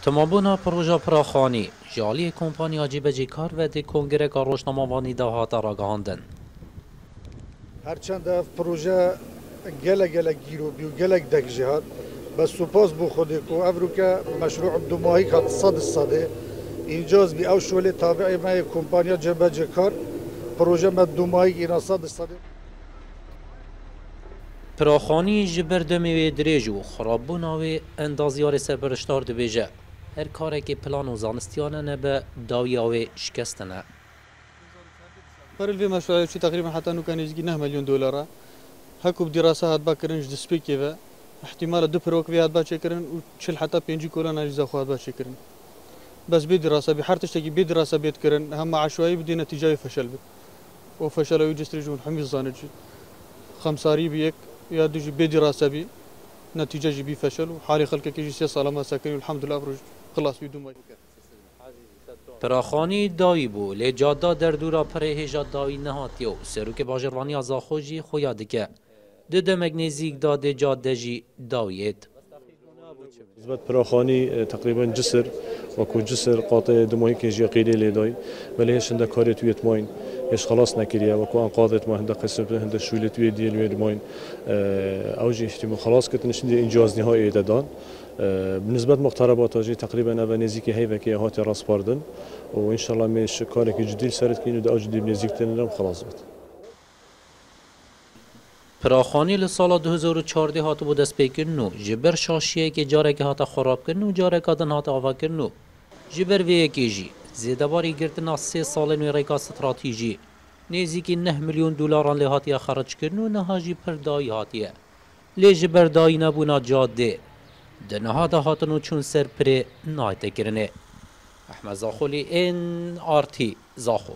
تمامبونا پروژه پراخانی جالی کمپانی جیبجی کار و دی کنگره که روشنامه‌وانی دهات را گهاندن. هرچند پروژه گله گیرو بیو گله دک جهات بس سپاس بو خودی کو افریقا مشروع دوماهی که صد اینجاز بی او شوله تابع ما کمپانی جیبجی کار پروژه ما دوماهی اینا صد پراخانی جبر دمی دریج و خراببونا و اندازیار سرپرشتار دبیجه هر کاری که پلان و زانستیانه نبه داویا و شکستنه. برای وی مشروعی چی تقریبا حتی نوکانیزگی 9 میلیون دلاره. هکوب دراسه هات باکرنج دسپیکی و احتمال دو پروکوی هات باچه کرن و 40 حتی 5 کلان اجزا خواهد باچه کرن. بس بی دراسه بی هر تشتکی بی دراسه بیت کرن هم عشوائي بدي نتیجه فشل بید. و فشل ويجستريجون حميز زانج خمساري بيك يا دوجي بي دراسه بي نتيجه جي بي فشل وحالي خلق كي 3 سال ما ساكن والحمد لله افرج خلاص بيدوم. پراخانی داوی بو لی جادا در دورا پرهیجا داوی نهاتیو سروک باجروانی ازاخوجی خویا دکه ده مگنیزیک داده جاده جی داویت. نسبت پراخانی تقریبا جسر وكو جسر قاطع دموي كيجي قيدي لي داي بل هيش عندك كاريت ويت ماين هيش خلاص نكريا وكو انقاذت ما عندك قسم عندك شويلت ويت ديال ويت ماين اوجي احتمال خلاص كنت نشندي انجاز نهائي دادان بالنسبه لمقتربات جي تقريبا ابا نزيكي هيفكي هاتي راس باردن وان شاء الله مش كارك جديد سرت كينو دا اوجي نزيك تنلم خلاص بت. پراخانی لسال 2014 هاتو بود دست پیکرنو جبر شاشیه که جاره که هاتا خراب کرنو جاره که دن هاتا آوا کرنو جبر وی اکیجی زیده باری گرتنا 3 سال نوی ریکا استراتیجی نیزی 9 میلیون دلاران لی هاتیا خرج کرنو نهاجی پر دایی هاتیه لی جبر دایی نبونا جاده دنها دا هاتنو چون سر پر نایت کرنه. احمد زاخولی NRT زاخو